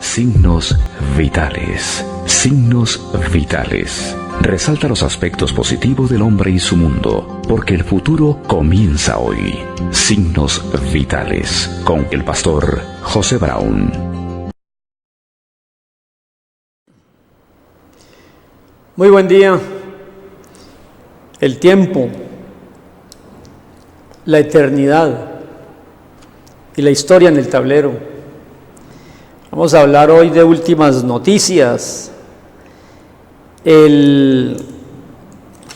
Signos vitales. Signos vitales. Resalta los aspectos positivos del hombre y su mundo, porque el futuro comienza hoy. Signos vitales, con el pastor José Brown. Muy buen día. El tiempo, la eternidad y la historia en el tablero. Vamos a hablar hoy de últimas noticias. El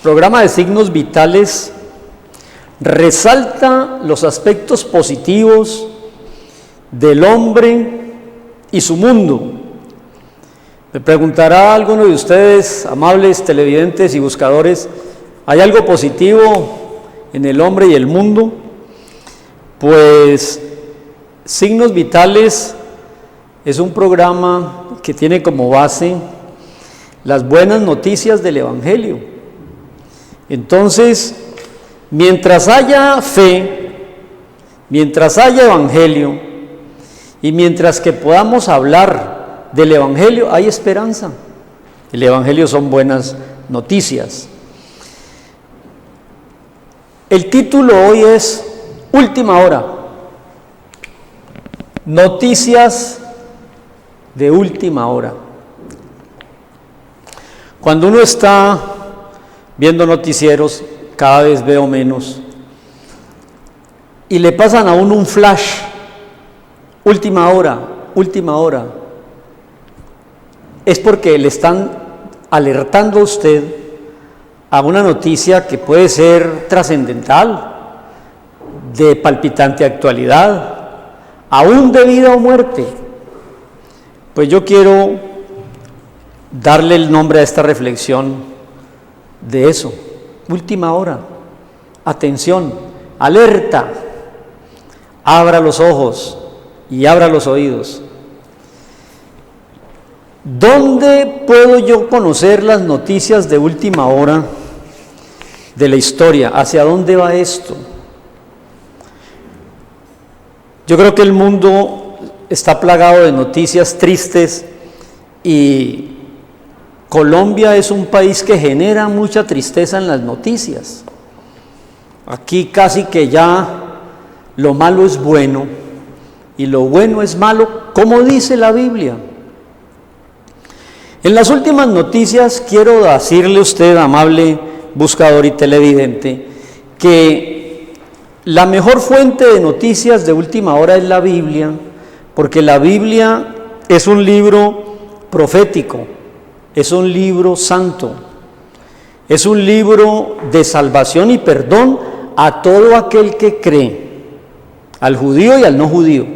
programa de signos vitales resalta los aspectos positivos del hombre y su mundo. Me preguntará alguno de ustedes, amables televidentes y buscadores, ¿hay algo positivo en el hombre y el mundo? Pues Signos Vitales es un programa que tiene como base las buenas noticias del Evangelio. Entonces, mientras haya fe, mientras haya Evangelio y mientras que podamos hablar del Evangelio, hay esperanza. El Evangelio son buenas noticias. El título hoy es Última Hora. Noticias de última hora. Cuando uno está viendo noticieros, cada vez veo menos, y le pasan a uno un flash, última hora, es porque le están alertando a usted a una noticia que puede ser trascendental, de palpitante actualidad, aún de vida o muerte. Pues yo quiero darle el nombre a esta reflexión de eso, última hora, atención, alerta, abra los ojos y abra los oídos. ¿Dónde puedo yo conocer las noticias de última hora de la historia? ¿Hacia dónde va esto? Yo creo que el mundo está plagado de noticias tristes y Colombia es un país que genera mucha tristeza en las noticias. Aquí casi que ya lo malo es bueno y lo bueno es malo, como dice la Biblia. En las últimas noticias quiero decirle a usted, amable buscador y televidente, que la mejor fuente de noticias de última hora es la Biblia, porque la Biblia es un libro profético, es un libro santo, es un libro de salvación y perdón a todo aquel que cree, al judío y al no judío.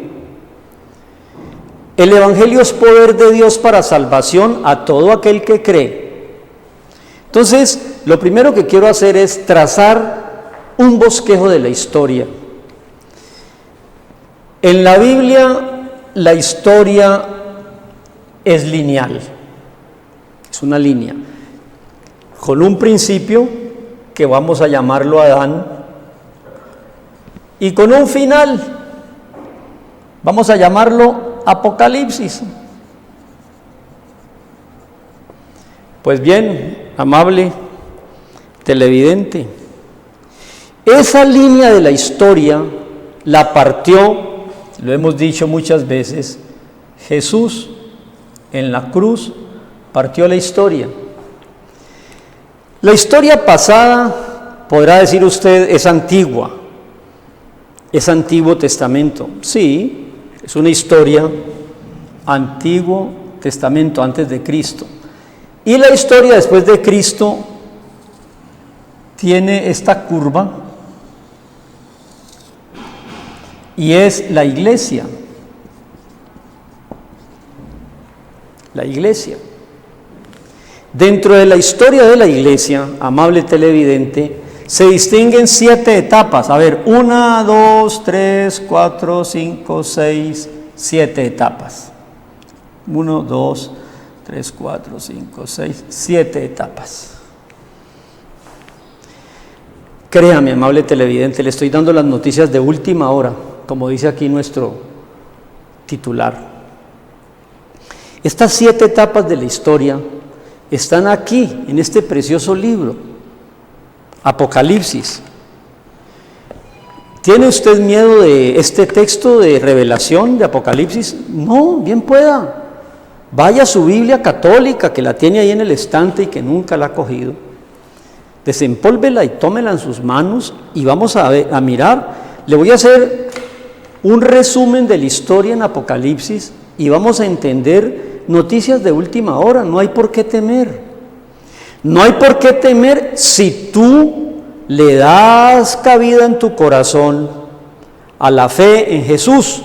El Evangelio es poder de Dios para salvación a todo aquel que cree. Entonces, lo primero que quiero hacer es trazar un bosquejo de la historia. En la Biblia, la historia es lineal, es una línea, con un principio que vamos a llamarlo Adán, y con un final, vamos a llamarlo Apocalipsis. Pues bien, amable televidente, esa línea de la historia la partió, lo hemos dicho muchas veces, Jesús en la cruz partió la historia. La historia pasada, podrá decir usted, es antigua, es Antiguo Testamento. Sí, es una historia Antiguo Testamento, antes de Cristo. Y la historia después de Cristo tiene esta curva y es la iglesia. La iglesia. Dentro de la historia de la iglesia, amable televidente, se distinguen 7 etapas. A ver, 1, 2, 3, 4, 5, 6, 7 etapas. 1, 2, 3, 4, 5, 6, 7 etapas. Créame, amable televidente, le estoy dando las noticias de última hora, como dice aquí nuestro titular. Estas 7 etapas de la historia están aquí, en este precioso libro, Apocalipsis. ¿Tiene usted miedo de este texto de revelación de Apocalipsis? No, bien pueda. Vaya a su Biblia católica, que la tiene ahí en el estante y que nunca la ha cogido. Desempólvela y tómela en sus manos y vamos a mirar. Le voy a hacer un resumen de la historia en Apocalipsis y vamos a entender noticias de última hora. No hay por qué temer. No hay por qué temer si tú le das cabida en tu corazón a la fe en Jesús,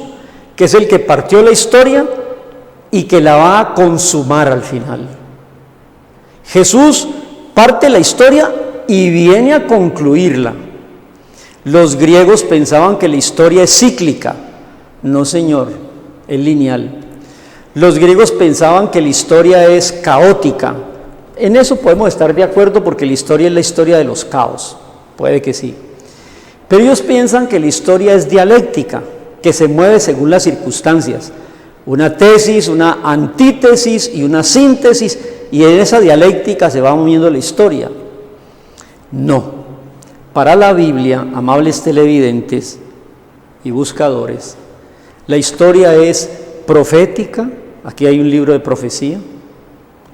que es el que partió la historia y que la va a consumar al final. Jesús parte la historia y viene a concluirla. Los griegos pensaban que la historia es cíclica. No, señor, es lineal. Los griegos pensaban que la historia es caótica. En eso podemos estar de acuerdo porque la historia es la historia de los caos. Puede que sí. Pero ellos piensan que la historia es dialéctica, que se mueve según las circunstancias. Una tesis, una antítesis y una síntesis, y en esa dialéctica se va moviendo la historia. No. Para la Biblia, amables televidentes y buscadores, la historia es profética. Aquí hay un libro de profecía.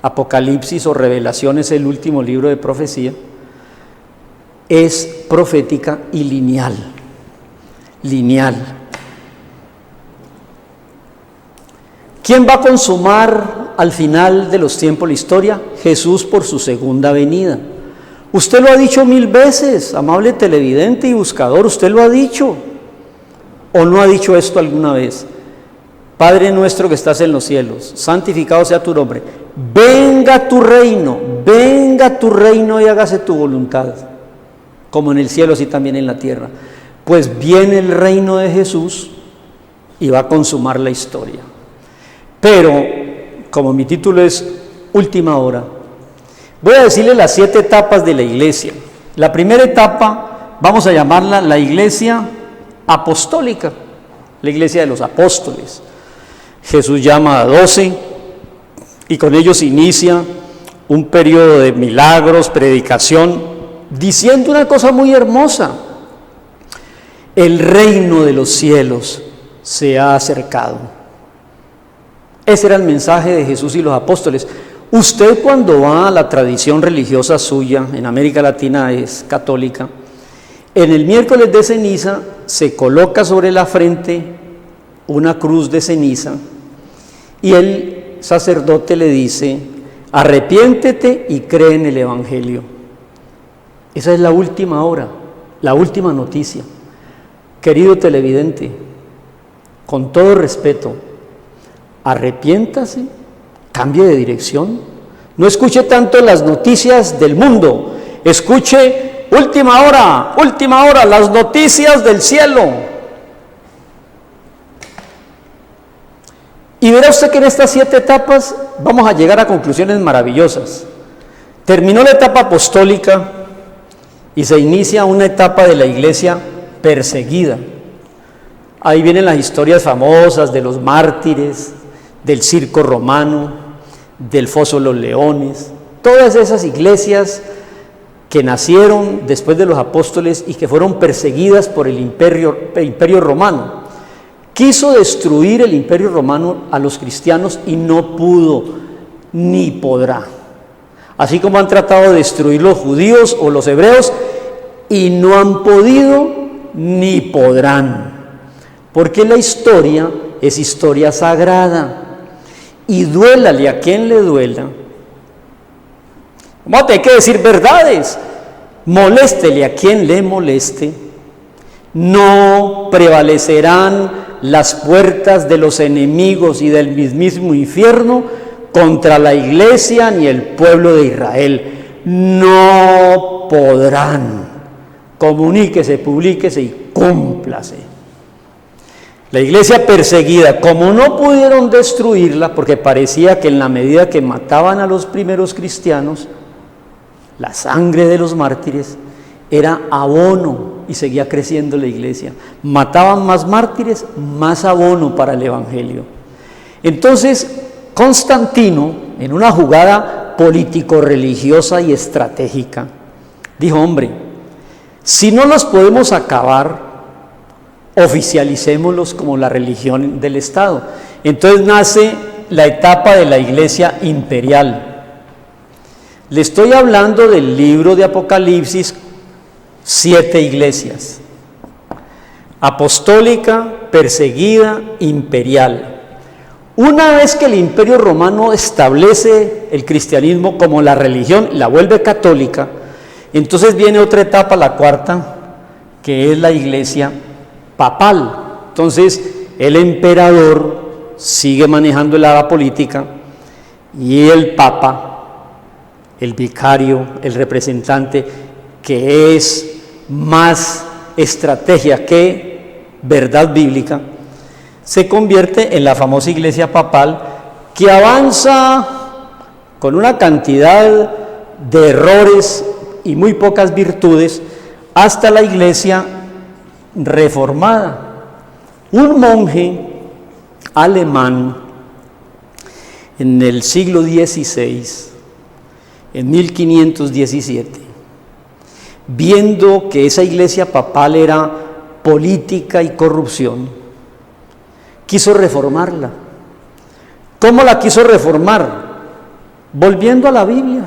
Apocalipsis o Revelación es el último libro de profecía. Es profética y lineal. Lineal. ¿Quién va a consumar al final de los tiempos la historia? Jesús por su segunda venida. Usted lo ha dicho 1000 veces, amable televidente y buscador, usted lo ha dicho. ¿O no ha dicho esto alguna vez? Padre nuestro que estás en los cielos, santificado sea tu nombre. Venga tu reino y hágase tu voluntad, como en el cielo así también en la tierra. Pues viene el reino de Jesús y va a consumar la historia. Pero, como mi título es Última Hora, voy a decirle las 7 etapas de la iglesia. La primera etapa vamos a llamarla la iglesia apostólica, la iglesia de los apóstoles. Jesús llama a 12 y con ellos inicia un periodo de milagros, predicación, diciendo una cosa muy hermosa: el reino de los cielos se ha acercado. Ese era el mensaje de Jesús y los apóstoles. Usted, cuando va a la tradición religiosa suya, en América Latina es católica, en el miércoles de ceniza se coloca sobre la frente una cruz de ceniza y el sacerdote le dice: arrepiéntete y cree en el Evangelio. Esa es la última hora, la última noticia. Querido televidente, con todo respeto, arrepiéntase, cambie de dirección, no escuche tanto las noticias del mundo, escuche última hora, las noticias del cielo. Y verá usted que en estas 7 etapas vamos a llegar a conclusiones maravillosas. Terminó la etapa apostólica y se inicia una etapa de la iglesia perseguida. Ahí vienen las historias famosas de los mártires, del circo romano, del foso de los leones, todas esas iglesias que nacieron después de los apóstoles y que fueron perseguidas por el imperio romano. Quiso destruir el imperio romano a los cristianos y no pudo ni podrá. Así como han tratado de destruir los judíos o los hebreos y no han podido ni podrán. Porque la historia es historia sagrada. Y duélale a quien le duela. ¿Cómo te hay que decir verdades? Moléstele a quien le moleste. No prevalecerán las puertas de los enemigos y del mismísimo infierno contra la iglesia ni el pueblo de Israel. No podrán. Comuníquese, publíquese y cúmplase. La iglesia perseguida, como no pudieron destruirla, porque parecía que en la medida que mataban a los primeros cristianos, la sangre de los mártires era abono y seguía creciendo la iglesia. Mataban más mártires, más abono para el evangelio. Entonces, Constantino, en una jugada político-religiosa y estratégica, dijo: hombre, si no los podemos acabar, oficialicémoslos como la religión del Estado. Entonces nace la etapa de la Iglesia imperial. Le estoy hablando del libro de Apocalipsis, 7 iglesias: apostólica, perseguida, imperial. Una vez que el Imperio Romano establece el cristianismo como la religión, la vuelve católica, entonces viene otra etapa, la cuarta, que es la Iglesia papal. Entonces el emperador sigue manejando el área política y el papa, el vicario, el representante, que es más estrategia que verdad bíblica, se convierte en la famosa Iglesia papal, que avanza con una cantidad de errores y muy pocas virtudes hasta la Iglesia reformada. Un monje alemán en el siglo XVI, en 1517, viendo que esa Iglesia papal era política y corrupción, quiso reformarla. ¿Cómo la quiso reformar? Volviendo a la Biblia.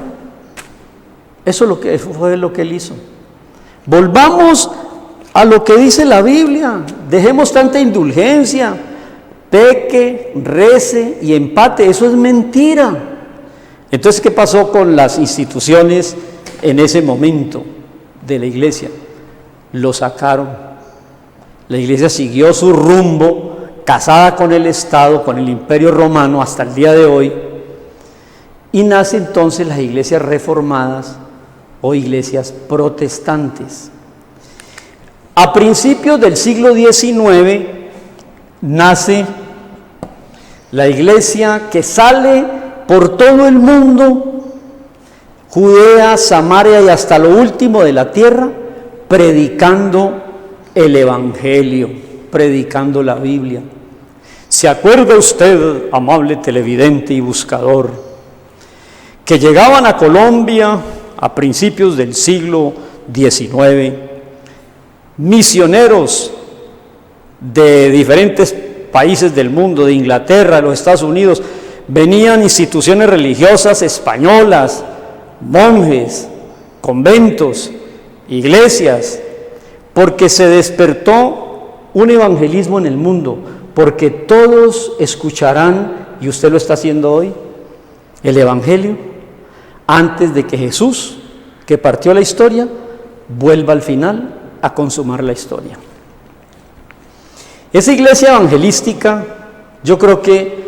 Eso fue lo que él hizo. Volvamos a lo que dice la Biblia. Dejemos tanta indulgencia, peque, rece y empate. Eso es mentira. Entonces, ¿qué pasó con las instituciones en ese momento de la Iglesia? Lo sacaron. La Iglesia siguió su rumbo, casada con el Estado, con el Imperio Romano hasta el día de hoy, y nace entonces las iglesias reformadas o iglesias protestantes. A principios del siglo XIX nace la iglesia que sale por todo el mundo, Judea, Samaria y hasta lo último de la tierra, predicando el Evangelio, predicando la Biblia. ¿Se acuerda usted, amable televidente y buscador, que llegaban a Colombia a principios del siglo XIX misioneros de diferentes países del mundo, de Inglaterra, de los Estados Unidos? Venían instituciones religiosas españolas, monjes, conventos, iglesias, porque se despertó un evangelismo en el mundo, porque todos escucharán, y usted lo está haciendo hoy, el Evangelio, antes de que Jesús, que partió la historia, vuelva al final a consumar la historia. Esa iglesia evangelística, yo creo que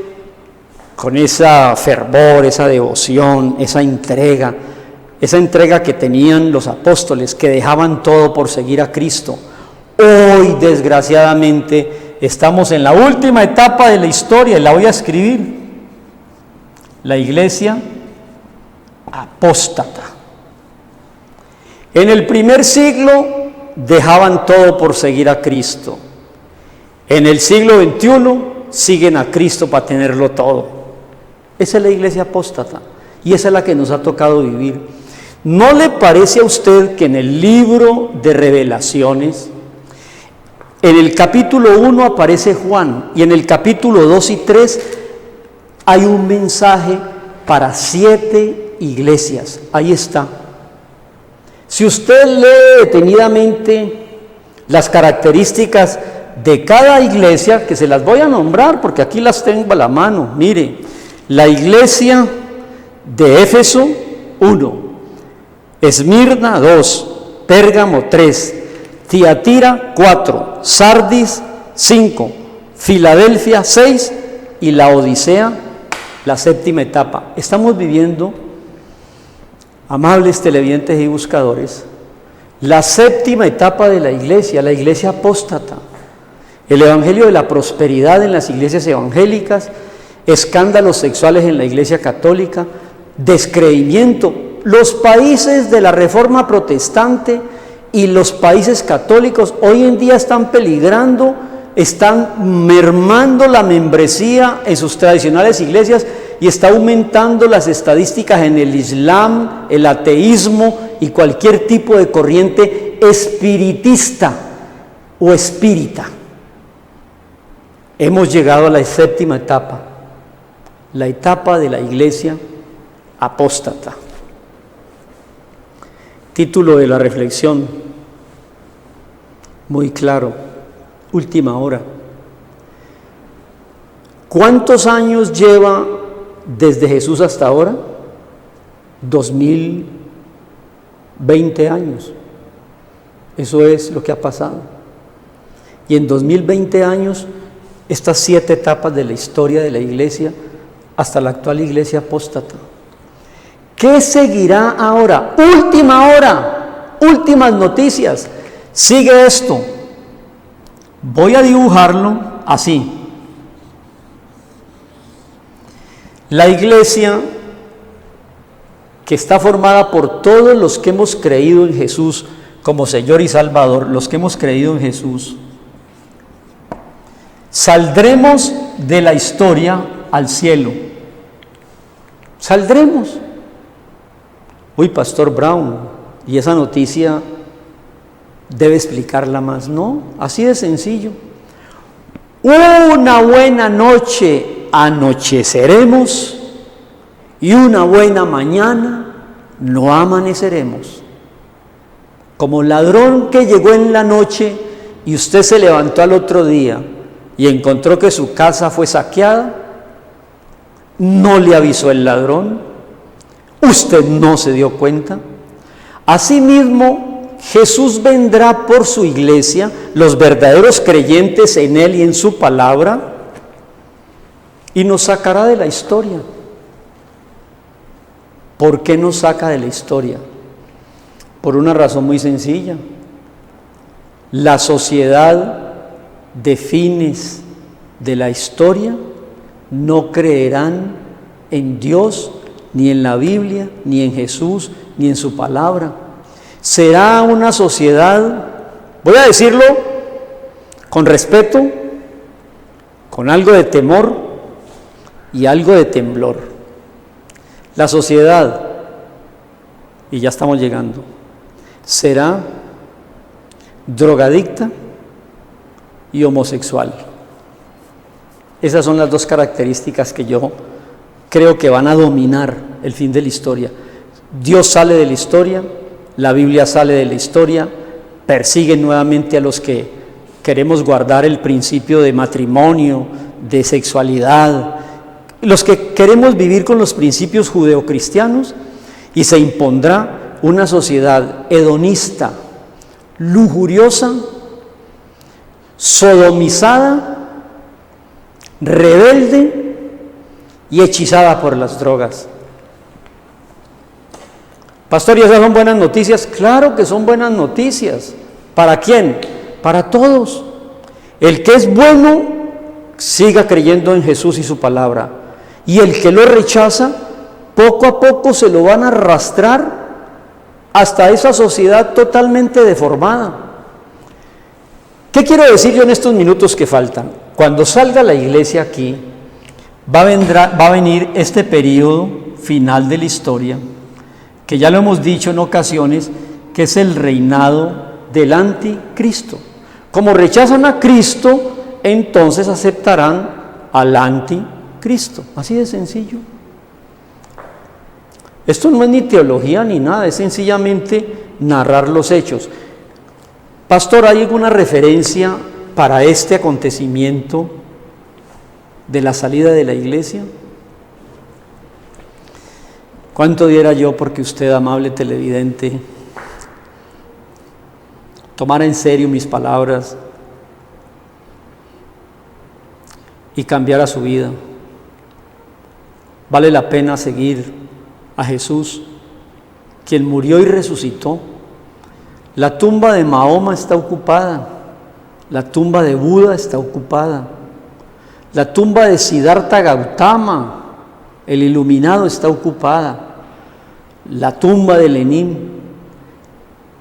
con esa fervor, esa devoción, esa entrega que tenían los apóstoles, que dejaban todo por seguir a Cristo, hoy desgraciadamente estamos en la última etapa de la historia, y la voy a escribir: la iglesia apóstata. En el primer siglo dejaban todo por seguir a Cristo. En el siglo XXI siguen a Cristo para tenerlo todo. Esa es la iglesia apóstata, y esa es la que nos ha tocado vivir. ¿No le parece a usted que en el libro de Revelaciones, en el capítulo 1 aparece Juan, y en el capítulo 2 y 3 hay un mensaje para 7 iglesias? Ahí está. Si usted lee detenidamente las características de cada iglesia, que se las voy a nombrar porque aquí las tengo a la mano. Mire, la iglesia de Éfeso, 1, Esmirna, 2, Pérgamo, 3, Tiatira, 4, Sardis, 5, Filadelfia, 6 y la Odisea, la 7ª etapa. Estamos viviendo, amables televidentes y buscadores, la 7ª etapa de la iglesia apóstata. El evangelio de la prosperidad en las iglesias evangélicas, escándalos sexuales en la iglesia católica, descreimiento. Los países de la Reforma protestante y los países católicos hoy en día están peligrando están mermando la membresía en sus tradicionales iglesias y está aumentando las estadísticas en el Islam, el ateísmo y cualquier tipo de corriente espiritista o espírita. Hemos llegado a la séptima etapa, la etapa de la iglesia apóstata. Título de la reflexión, muy claro, última hora. ¿Cuántos años lleva desde Jesús hasta ahora? 2020 años. Eso es lo que ha pasado. Y en 2020 años, estas 7 etapas de la historia de la iglesia hasta la actual iglesia apóstata. ¿Qué seguirá ahora? Última hora, últimas noticias. Sigue esto. Voy a dibujarlo así. La iglesia, que está formada por todos los que hemos creído en Jesús como Señor y Salvador, los que hemos creído en Jesús, saldremos de la historia al cielo. Saldremos. Uy, Pastor Brown, y esa noticia debe explicarla más. No, así de sencillo. Una buena noche anocheceremos y una buena mañana no amaneceremos. Como ladrón que llegó en la noche y usted se levantó al otro día y encontró que su casa fue saqueada, no le avisó el ladrón, usted no se dio cuenta. Asimismo, Jesús vendrá por su iglesia, los verdaderos creyentes en Él y en su palabra, y nos sacará de la historia. ¿Por qué nos saca de la historia? Por una razón muy sencilla. La sociedad de fines de la historia no creerán en Dios, ni en la Biblia, ni en Jesús, ni en su palabra. Será una sociedad, voy a decirlo con respeto, con algo de temor y algo de temblor. La sociedad, y ya estamos llegando, será drogadicta y homosexual. Esas son las 2 características que yo creo que van a dominar el fin de la historia. Dios sale de la historia, la Biblia sale de la historia, persigue nuevamente a los que queremos guardar el principio de matrimonio, de sexualidad, los que queremos vivir con los principios judeocristianos, y se impondrá una sociedad hedonista, lujuriosa, sodomizada, rebelde y hechizada por las drogas. Pastor, ¿y esas son buenas noticias? Claro que son buenas noticias. ¿Para quién? Para todos. El que es bueno, siga creyendo en Jesús y su palabra. Y el que lo rechaza, poco a poco se lo van a arrastrar hasta esa sociedad totalmente deformada. ¿Qué quiero decir yo en estos minutos que faltan? Cuando salga la iglesia aquí, va a venir este periodo final de la historia, que ya lo hemos dicho en ocasiones, que es el reinado del anticristo. Como rechazan a Cristo, entonces aceptarán al anticristo. Así de sencillo. Esto no es ni teología ni nada, es sencillamente narrar los hechos. Pastor, ¿hay alguna referencia para este acontecimiento de la salida de la iglesia? ¿Cuánto diera yo porque usted, amable televidente, tomara en serio mis palabras y cambiara su vida? Vale la pena seguir a Jesús, quien murió y resucitó. La tumba de Mahoma está ocupada, la tumba de Buda está ocupada, la tumba de Siddhartha Gautama, el iluminado, está ocupada, la tumba de Lenin,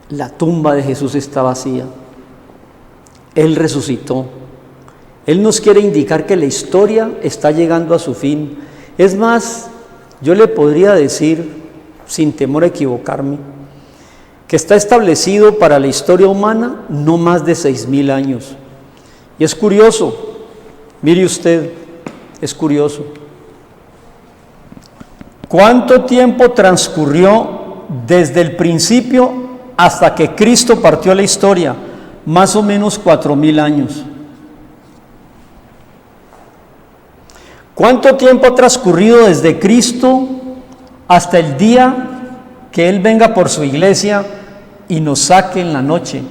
la tumba de Jesús está vacía. Él resucitó. Él nos quiere indicar que la historia está llegando a su fin. Es más, yo le podría decir, sin temor a equivocarme, que está establecido para la historia humana no más de 6.000 años. Y es curioso, mire usted, es curioso. ¿Cuánto tiempo transcurrió desde el principio hasta que Cristo partió la historia? Más o menos 4.000 años. ¿Cuánto tiempo ha transcurrido desde Cristo hasta el día que Él venga por su iglesia y nos saque en la noche?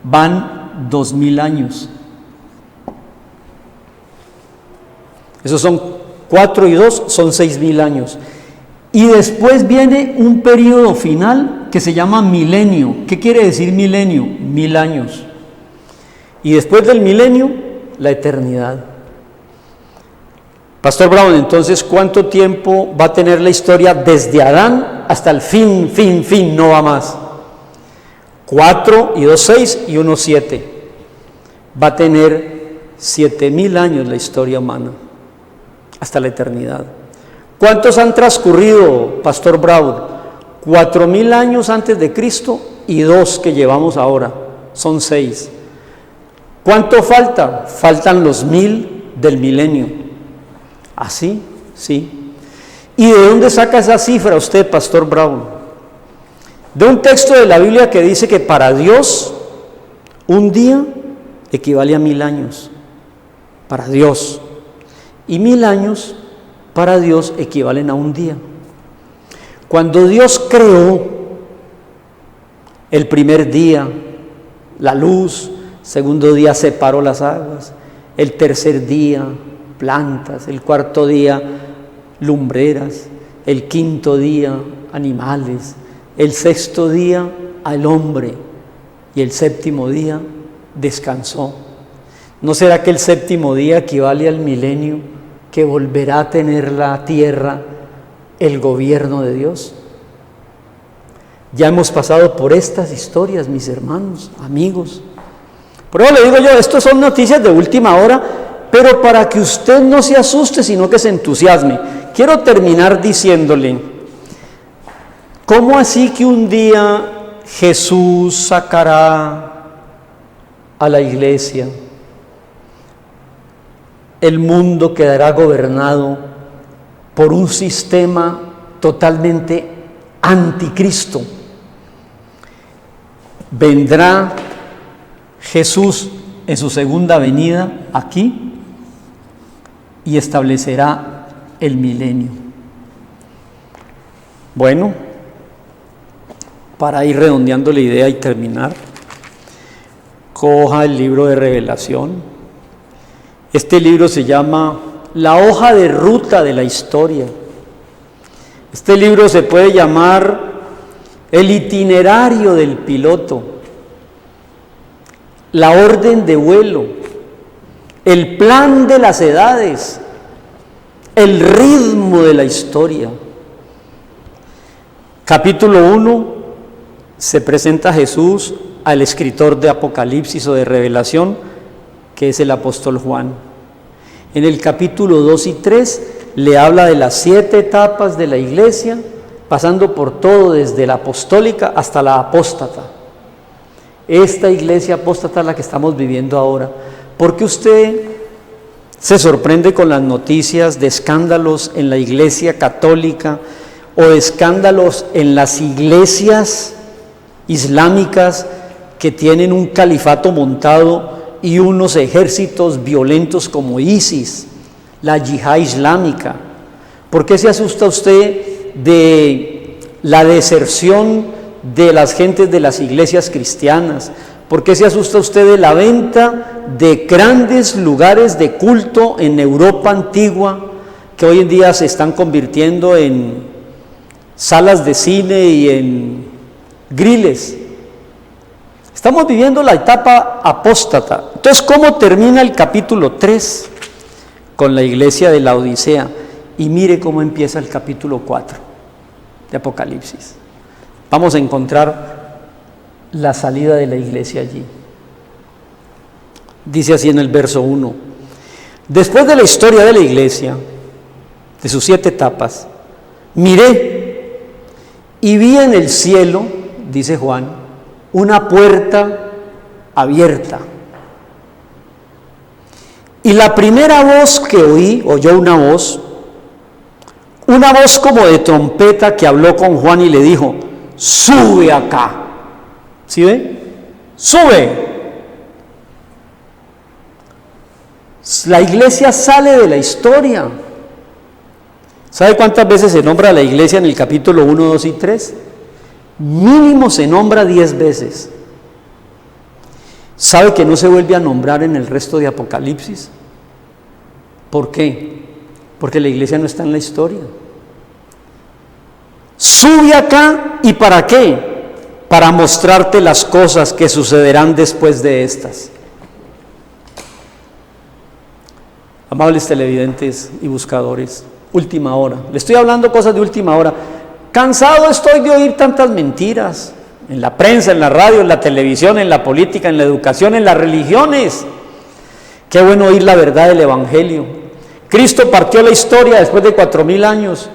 Van 2.000 años. Esos son 4 y 2, son 6.000 años. Y después viene un periodo final que se llama milenio. ¿Qué quiere decir milenio? 1.000 años. Y después del milenio, la eternidad. Pastor Brown, entonces, ¿cuánto tiempo va a tener la historia desde Adán hasta el fin, no va más? 4 y 2, 6 y 1, 7. Va a tener 7.000 años la historia humana, hasta la eternidad. ¿Cuántos han transcurrido, Pastor Brown? 4.000 años antes de Cristo y 2 que llevamos ahora, son 6. ¿Cuánto falta? Faltan los 1.000 del milenio. ¿Así? Sí. ¿Y de dónde saca esa cifra usted, Pastor Brown? De un texto de la Biblia que dice que para Dios un día equivale a 1.000 años. Para Dios. Y 1.000 años para Dios equivalen a un día. Cuando Dios creó el primer día, la luz, segundo día separó las aguas, el tercer día plantas, el cuarto día lumbreras, el quinto día animales, el sexto día al hombre y el séptimo día descansó. ¿No será que el séptimo día equivale al milenio que volverá a tener la tierra el gobierno de Dios? Ya hemos pasado por estas historias, mis hermanos, amigos. Por eso le digo yo, esto son noticias de última hora, pero para que usted no se asuste, sino que se entusiasme. Quiero terminar diciéndole, ¿cómo así que un día Jesús sacará a la iglesia? El mundo quedará gobernado por un sistema totalmente anticristo. Vendrá Jesús en su segunda venida aquí y establecerá el milenio. Bueno, para ir redondeando la idea y terminar, coja el libro de Revelación. Este libro se llama La hoja de ruta de la historia. Este libro se puede llamar el itinerario del piloto, la orden de vuelo, el plan de las edades, el ritmo de la historia. Capítulo 1 se presenta Jesús al escritor de Apocalipsis o de Revelación, que es el apóstol Juan. En el capítulo 2 y 3 le habla de las 7 etapas de la iglesia, pasando por todo desde la apostólica hasta la apóstata. Esta iglesia apóstata es la que estamos viviendo ahora. ¿Por qué usted se sorprende con las noticias de escándalos en la iglesia católica o de escándalos en las iglesias islámicas que tienen un califato montado y unos ejércitos violentos como ISIS, la yihad islámica? ¿Por qué se asusta usted de la deserción de las gentes de las iglesias cristianas? ¿Por qué se asusta usted de la venta de grandes lugares de culto en Europa antigua que hoy en día se están convirtiendo en salas de cine y en griles? Estamos viviendo la etapa apóstata. Entonces, ¿cómo termina el capítulo 3? Con la iglesia de la Odisea. Y mire cómo empieza el capítulo 4 de Apocalipsis. Vamos a encontrar la salida de la iglesia allí. Dice así en el verso 1: Después de la historia de la iglesia, de sus 7 etapas, miré y vi en el cielo, dice Juan, una puerta abierta. Y la primera voz que oyó una voz como de trompeta que habló con Juan y le dijo: sube acá. ¿Sí ve? Sube. La iglesia sale de la historia. ¿Sabe cuántas veces se nombra a la iglesia en el capítulo 1, 2 y 3? Mínimo se nombra 10 veces. ¿Sabe que no se vuelve a nombrar en el resto de Apocalipsis? ¿Por qué? Porque la iglesia no está en la historia. Sube acá, ¿y para qué? Para mostrarte las cosas que sucederán después de estas. Amables televidentes y buscadores, última hora. Le estoy hablando cosas de última hora. Cansado estoy de oír tantas mentiras en la prensa, en la radio, en la televisión, en la política, en la educación, en las religiones. Qué bueno oír la verdad del Evangelio. Cristo partió la historia después de 4000 años.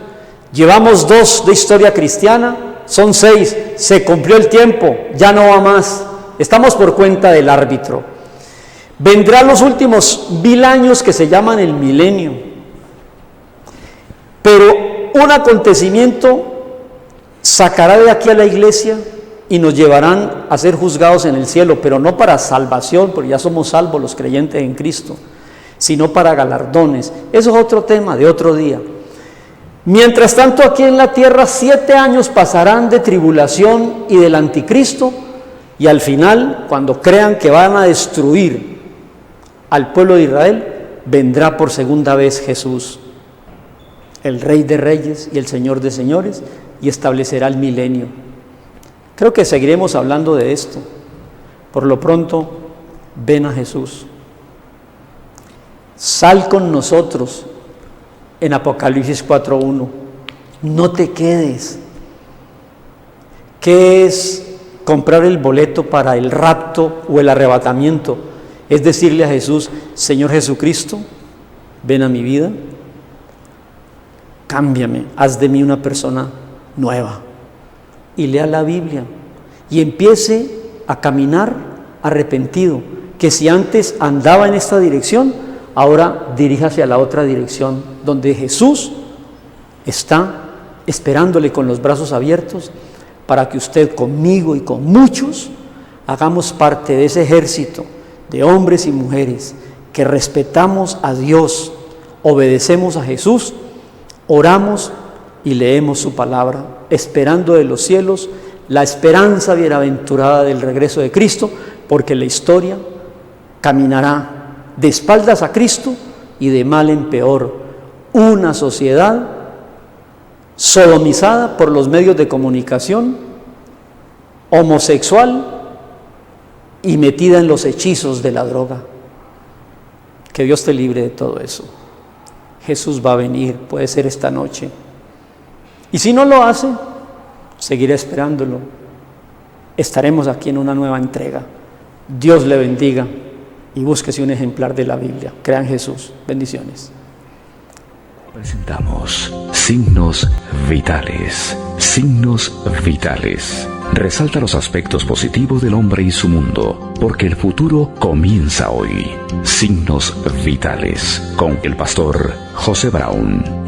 Llevamos 2 de historia cristiana, son 6. Se cumplió el tiempo, ya no va más. Estamos por cuenta del árbitro. Vendrán los últimos 1000 años que se llaman el milenio. Pero un acontecimiento sacará de aquí a la iglesia y nos llevarán a ser juzgados en el cielo, pero no para salvación, porque ya somos salvos los creyentes en Cristo, sino para galardones. Eso es otro tema de otro día. Mientras tanto, aquí en la tierra 7 años pasarán de tribulación y del anticristo, y al final, cuando crean que van a destruir al pueblo de Israel, vendrá por segunda vez Jesús, el Rey de Reyes y el Señor de Señores, y establecerá el milenio. Creo que seguiremos hablando de esto. Por lo pronto, ven a Jesús. Sal con nosotros en Apocalipsis 4:1. No te quedes. ¿Qué es comprar el boleto para el rapto o el arrebatamiento? Es decirle a Jesús: Señor Jesucristo, ven a mi vida, cámbiame, haz de mí una persona nueva. Y lea la Biblia y empiece a caminar arrepentido, que si antes andaba en esta dirección, ahora diríjase a la otra dirección, donde Jesús está esperándole con los brazos abiertos, para que usted conmigo y con muchos hagamos parte de ese ejército de hombres y mujeres que respetamos a Dios, obedecemos a Jesús, oramos y leemos su palabra, esperando de los cielos la esperanza bienaventurada del regreso de Cristo, porque la historia caminará de espaldas a Cristo y de mal en peor. Una sociedad sodomizada por los medios de comunicación, homosexual y metida en los hechizos de la droga. Que Dios te libre de todo eso. Jesús va a venir, puede ser esta noche. Y si no lo hace, seguiré esperándolo. Estaremos aquí en una nueva entrega. Dios le bendiga y búsquese un ejemplar de la Biblia. Crea en Jesús. Bendiciones. Presentamos Signos Vitales. Signos Vitales. Resalta los aspectos positivos del hombre y su mundo, porque el futuro comienza hoy. Signos Vitales, con el pastor José Brown.